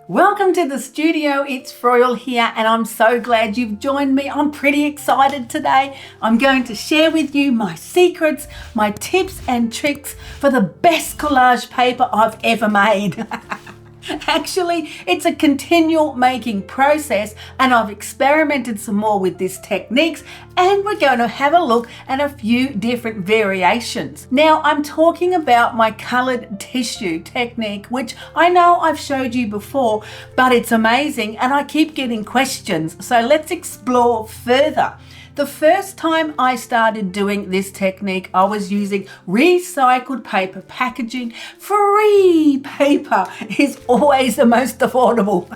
Welcome to the studio. It's Froyle here and I'm so glad you've joined me. I'm pretty excited today. I'm going to share with you my secrets, my tips and tricks for the best collage paper I've ever made. Actually, it's a continual making process and I've experimented some more with these techniques and we're going to have a look at a few different variations. Now, I'm talking about my colored tissue technique, which I know I've showed you before, but it's amazing and I keep getting questions. So let's explore further. The first time I started doing this technique, I was using recycled paper packaging. Free paper is always the most affordable.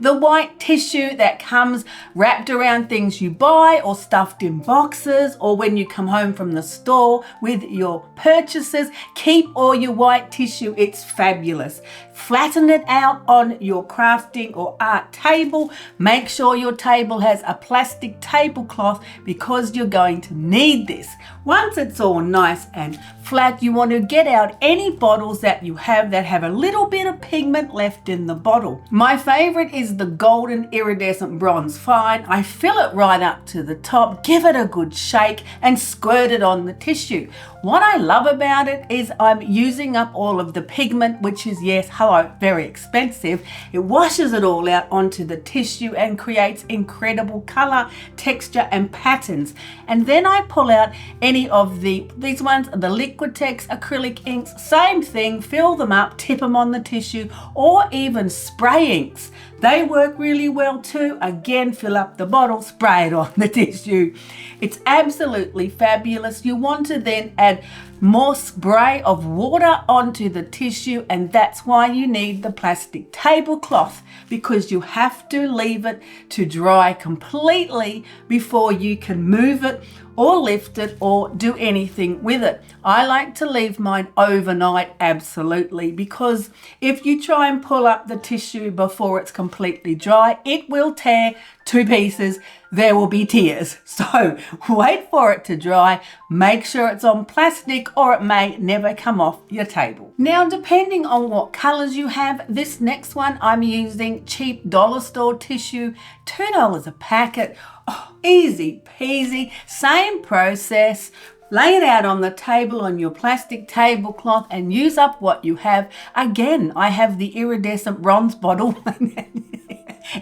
The white tissue that comes wrapped around things you buy or stuffed in boxes, or when you come home from the store with your purchases, keep all your white tissue. It's fabulous. Flatten it out on your crafting or art table. Make sure your table has a plastic tablecloth because you're going to need this. Once it's all nice and flat, you want to get out any bottles that you have that have a little bit of pigment left in the bottle. My favorite is the golden iridescent bronze fine. I fill it right up to the top, give it a good shake and squirt it on the tissue. What I love about it is I'm using up all of the pigment, which is, yes, hello, very expensive. It washes it all out onto the tissue and creates incredible color, texture and patterns. And then I pull out any of these ones, the Liquitex acrylic inks, same thing, fill them up, tip them on the tissue, or even spray inks. They work really well too. Again, fill up the bottle, spray it on the tissue. It's absolutely fabulous. You want to then add more spray of water onto the tissue, and that's why you need the plastic tablecloth, because you have to leave it to dry completely before you can move it or lift it or do anything with it. I like to leave mine overnight, absolutely, because if you try and pull up the tissue before it's completely dry, it will tear to pieces. There will be tears. So wait for it to dry. Make sure it's on plastic or it may never come off your table. Now, depending on what colors you have, this next one I'm using cheap dollar store tissue, $2 a packet. Oh, easy peasy, same process. Lay it out on the table on your plastic tablecloth and use up what you have. Again, I have the iridescent bronze bottle.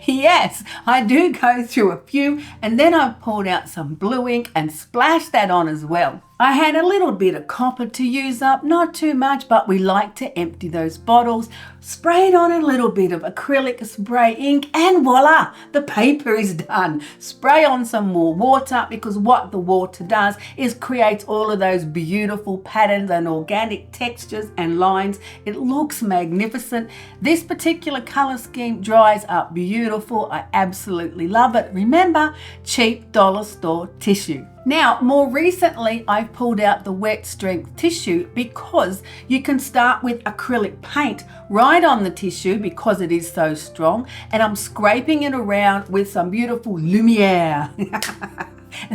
Yes, I do go through a few, and then I've pulled out some blue ink and splashed that on as well. I had a little bit of copper to use up, not too much, but we like to empty those bottles. Sprayed on a little bit of acrylic spray ink and voila, the paper is done. Spray on some more water, because what the water does is creates all of those beautiful patterns and organic textures and lines. It looks magnificent. This particular color scheme dries up beautiful. I absolutely love it. Remember, cheap dollar store tissue. Now, more recently, I've pulled out the wet strength tissue because you can start with acrylic paint right on the tissue because it is so strong, and I'm scraping it around with some beautiful lumiere.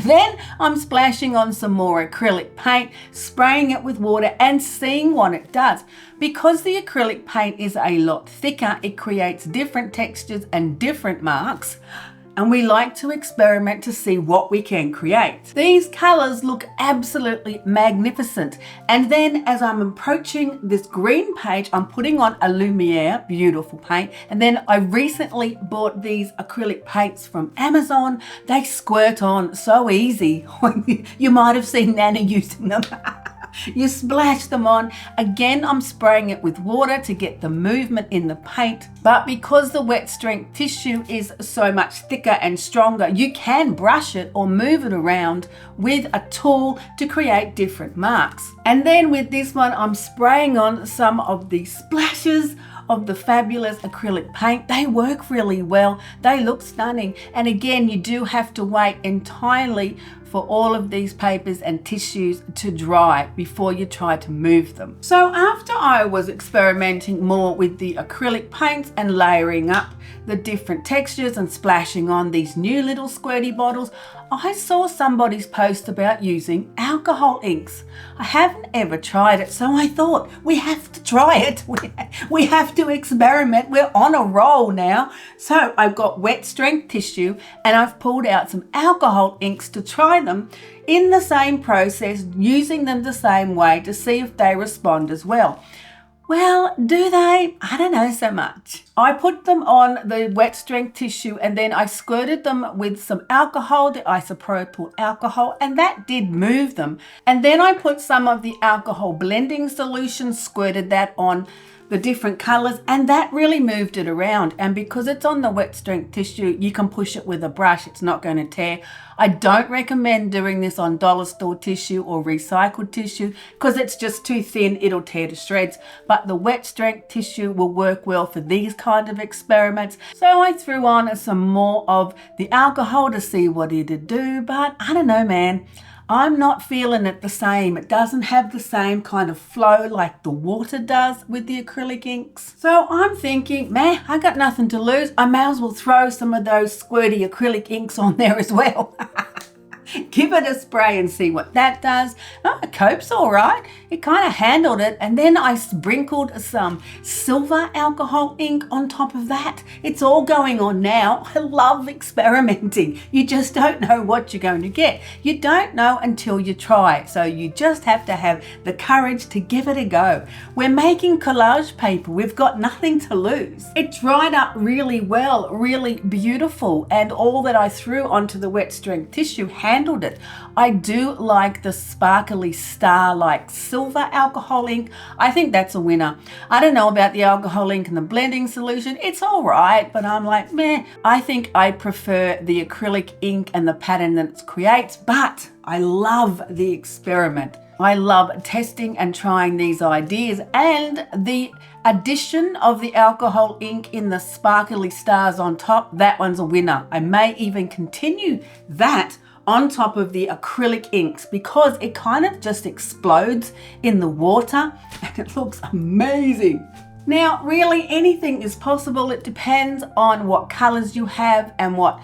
Then I'm splashing on some more acrylic paint, spraying it with water and seeing what it does. Because the acrylic paint is a lot thicker, it creates different textures and different marks. And we like to experiment to see what we can create. These colors look absolutely magnificent. And then as I'm approaching this green page, I'm putting on a Lumiere, beautiful paint. And then I recently bought these acrylic paints from Amazon. They squirt on so easy. You might have seen Nana using them. You splash them on. Again, I'm spraying it with water to get the movement in the paint. But because the wet strength tissue is so much thicker and stronger, you can brush it or move it around with a tool to create different marks. And then with this one, I'm spraying on some of the splashes of the fabulous acrylic paint. They work really well. They look stunning. And again, you do have to wait entirely for all of these papers and tissues to dry before you try to move them. So after I was experimenting more with the acrylic paints and layering up the different textures and splashing on these new little squirty bottles, I saw somebody's post about using alcohol inks. I haven't ever tried it, so I thought we have to try it. We have to experiment. We're on a roll now. So I've got wet strength tissue and I've pulled out some alcohol inks to try them in the same process, using them the same way to see if they respond as well. Well, do they? I don't know so much. I put them on the wet strength tissue and then I squirted them with some alcohol, the isopropyl alcohol, and that did move them. And then I put some of the alcohol blending solution, squirted that on the different colors, and that really moved it around. And because it's on the wet strength tissue, you can push it with a brush. It's not going to tear. I don't recommend doing this on dollar store tissue or recycled tissue because it's just too thin. It'll tear to shreds. But the wet strength tissue will work well for these kind of experiments. So I threw on some more of the alcohol to see what it'd do. But I don't know, man. I'm not feeling it the same. It doesn't have the same kind of flow like the water does with the acrylic inks. So I'm thinking, man, I got nothing to lose. I may as well throw some of those squirty acrylic inks on there as well. Give it a spray and see what that does. Oh, it copes all right. It kind of handled it. And then I sprinkled some silver alcohol ink on top of that. It's all going on now. I love experimenting. You just don't know what you're going to get. You don't know until you try. So you just have to have the courage to give it a go. We're making collage paper. We've got nothing to lose. It dried up really well, really beautiful. And all that I threw onto the wet strength tissue handled it. I do like the sparkly star-like silver alcohol ink. I think that's a winner. I don't know about the alcohol ink and the blending solution. It's all right, but I'm like, meh. I think I prefer the acrylic ink and the pattern that it creates, but I love the experiment. I love testing and trying these ideas, and the addition of the alcohol ink in the sparkly stars on top, that one's a winner. I may even continue that on top of the acrylic inks because it kind of just explodes in the water and it looks amazing. Now, really anything is possible. It depends on what colors you have and what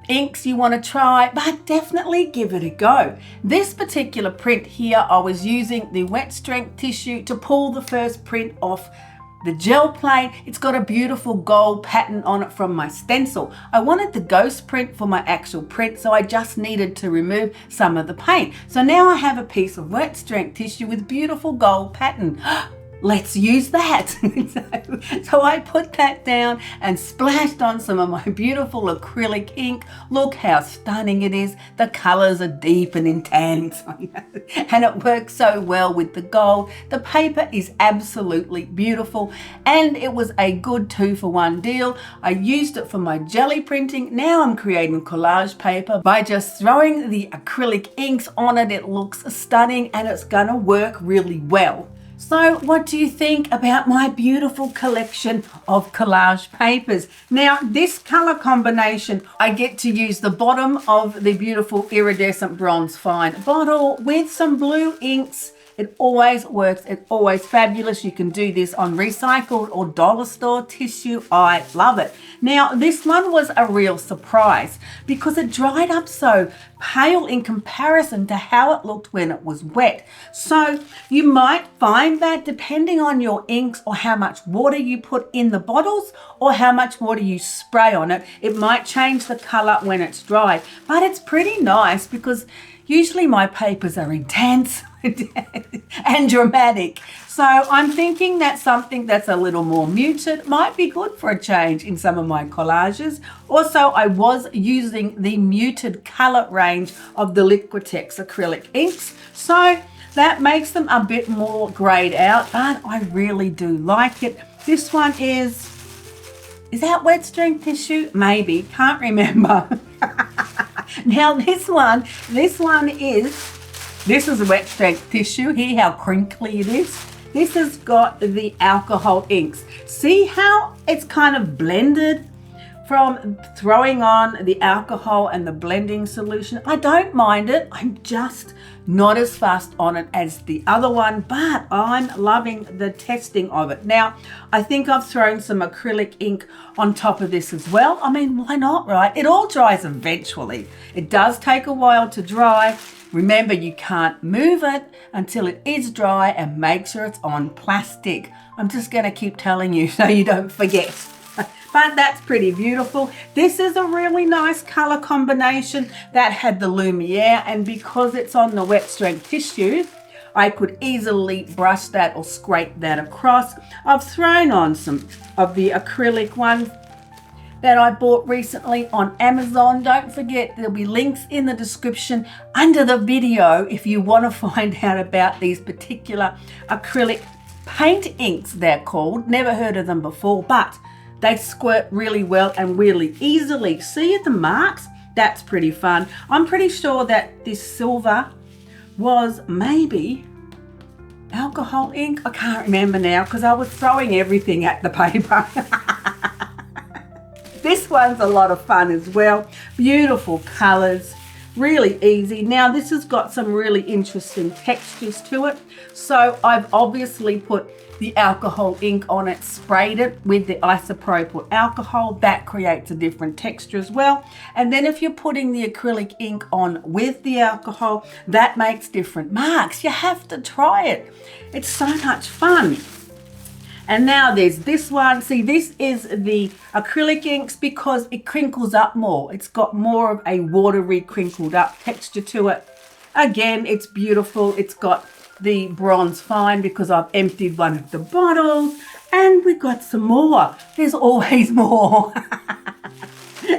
inks you want to try, but definitely give it a go. This particular print here, I was using the wet strength tissue to pull the first print off the gel plate. It's got a beautiful gold pattern on it from my stencil. I wanted the ghost print for my actual print, so I just needed to remove some of the paint. So now I have a piece of wet strength tissue with beautiful gold pattern. Let's use that. So I put that down and splashed on some of my beautiful acrylic ink. Look how stunning it is. The colors are deep and intense. And it works so well with the gold. The paper is absolutely beautiful. And it was a good 2-for-1 deal. I used it for my jelly printing. Now I'm creating collage paper by just throwing the acrylic inks on it. It looks stunning and it's gonna work really well. So what do you think about my beautiful collection of collage papers? Now, this color combination, I get to use the bottom of the beautiful iridescent bronze fine bottle with some blue inks. It always works. It's always fabulous. You can do this on recycled or dollar store tissue. I love it. Now, this one was a real surprise because it dried up so pale in comparison to how it looked when it was wet. So you might find that depending on your inks or how much water you put in the bottles or how much water you spray on it, it might change the color when it's dry. But it's pretty nice because usually my papers are intense and dramatic. So I'm thinking that something that's a little more muted might be good for a change in some of my collages. Also, I was using the muted color range of the Liquitex acrylic inks. So that makes them a bit more grayed out, but I really do like it. This one is that wet strength tissue? Maybe, can't remember. Now this is a wet strength tissue. Hear how crinkly it is. This has got the alcohol inks. See how it's kind of blended from throwing on the alcohol and the blending solution. I don't mind it. I'm just not as fast on it as the other one, but I'm loving the testing of it. Now, I think I've thrown some acrylic ink on top of this as well. I mean, why not, right? It all dries eventually. It does take a while to dry. Remember, you can't move it until it is dry, and make sure it's on plastic. I'm just going to keep telling you so you don't forget. But that's pretty beautiful. This is a really nice color combination that had the Lumiere, and because it's on the wet strength tissue, I could easily brush that or scrape that across. I've thrown on some of the acrylic ones that I bought recently on Amazon. Don't forget, there'll be links in the description under the video if you want to find out about these particular acrylic paint inks, they're called. Never heard of them before, but they squirt really well and really easily. See the marks? That's pretty fun. I'm pretty sure that this silver was maybe alcohol ink. I can't remember now because I was throwing everything at the paper. This one's a lot of fun as well. Beautiful colors, really easy. Now this has got some really interesting textures to it. So I've obviously put the alcohol ink on it, sprayed it with the isopropyl alcohol. That creates a different texture as well. And then if you're putting the acrylic ink on with the alcohol, that makes different marks. You have to try it. It's so much fun. And now there's this one. See, this is the acrylic inks because it crinkles up more. It's got more of a watery, crinkled up texture to it. Again, it's beautiful. It's got the bronze fine because I've emptied one of the bottles, and we've got some more. There's always more.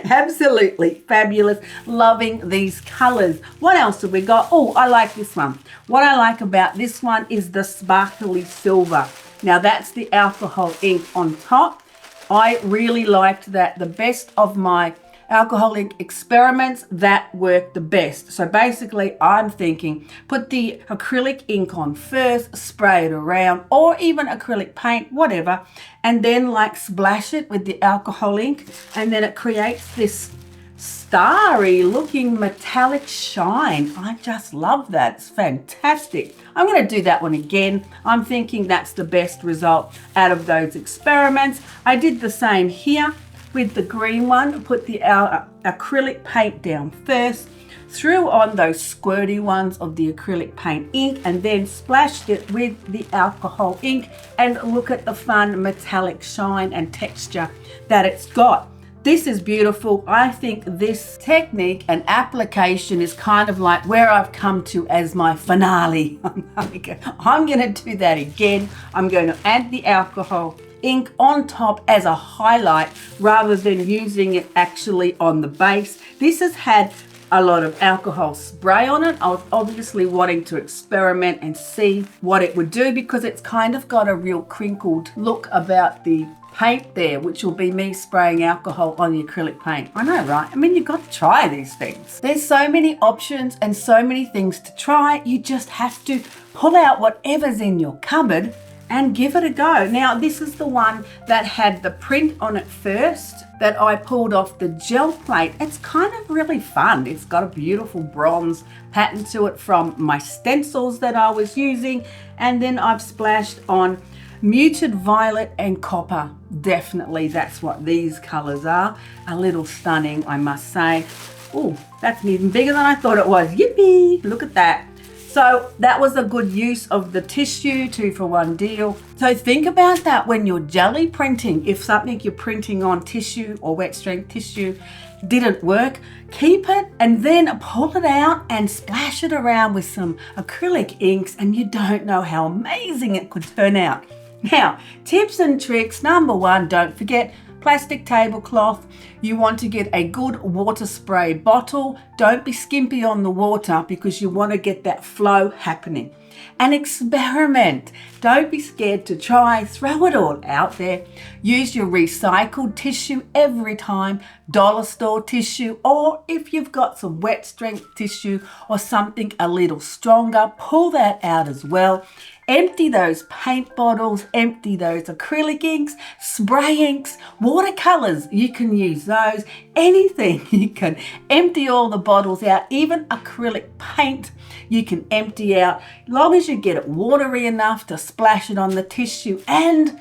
Absolutely fabulous. Loving these colors. What else have we got? Oh, I like this one. What I like about this one is the sparkly silver. Now that's the alcohol ink on top. I really liked that. The best of my alcohol ink experiments, that worked the best. So basically I'm thinking put the acrylic ink on first, spray it around, or even acrylic paint, whatever, and then like splash it with the alcohol ink, and then it creates this starry looking metallic shine. I just love that. It's fantastic. I'm going to do that one again. I'm thinking that's the best result out of those experiments. I did the same here with the green one. Put the acrylic paint down first, threw on those squirty ones of the acrylic paint ink, and then splashed it with the alcohol ink, and look at the fun metallic shine and texture that it's got. This is beautiful. I think this technique and application is kind of like where I've come to as my finale. I'm going to do that again. I'm going to add the alcohol ink on top as a highlight rather than using it actually on the base. This has had a lot of alcohol spray on it. I was obviously wanting to experiment and see what it would do because it's kind of got a real crinkled look about the paint there, which will be me spraying alcohol on the acrylic paint. I know, right? I mean, you've got to try these things. There's so many options and so many things to try. You just have to pull out whatever's in your cupboard and give it a go. Now, this is the one that had the print on it first that I pulled off the gel plate. It's kind of really fun. It's got a beautiful bronze pattern to it from my stencils that I was using. And then I've splashed on muted violet and copper. Definitely that's what these colors are. A little stunning, I must say. Oh, that's even bigger than I thought it was. Yippee! Look at that. So that was a good use of the tissue, 2-for-1 deal. So think about that when you're jelly printing. If something you're printing on tissue or wet strength tissue didn't work, keep it and then pull it out and splash it around with some acrylic inks, and you don't know how amazing it could turn out. Now, tips and tricks. Number 1, don't forget plastic tablecloth. You want to get a good water spray bottle. Don't be skimpy on the water because you want to get that flow happening. And experiment. Don't be scared to try. Throw it all out there. Use your recycled tissue every time, dollar store tissue, or if you've got some wet strength tissue or something a little stronger, pull that out as well. Empty those paint bottles, empty those acrylic inks, spray inks, watercolors. You can use those, anything. You can empty all the bottles out, even acrylic paint you can empty out, long as you get it watery enough to splash it on the tissue. And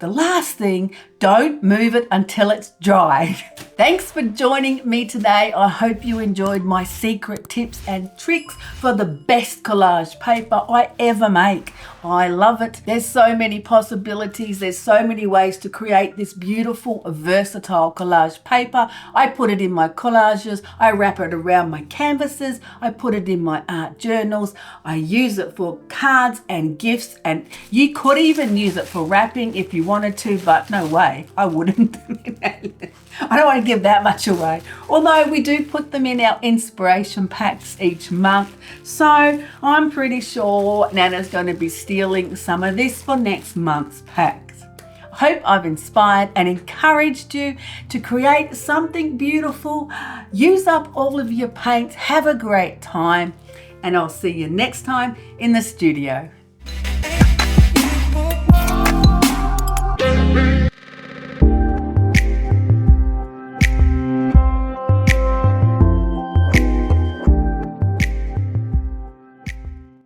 the last thing, don't move it until it's dry. Thanks for joining me today. I hope you enjoyed my secret tips and tricks for the best collage paper I ever make. I love it. There's so many possibilities. There's so many ways to create this beautiful, versatile collage paper. I put it in my collages. I wrap it around my canvases. I put it in my art journals. I use it for cards and gifts, and you could even use it for wrapping if you wanted to, but no way. I wouldn't. I don't want to give that much away. Although we do put them in our inspiration packs each month. So I'm pretty sure Nana's going to be stealing some of this for next month's packs. I hope I've inspired and encouraged you to create something beautiful. Use up all of your paints. Have a great time. And I'll see you next time in the studio.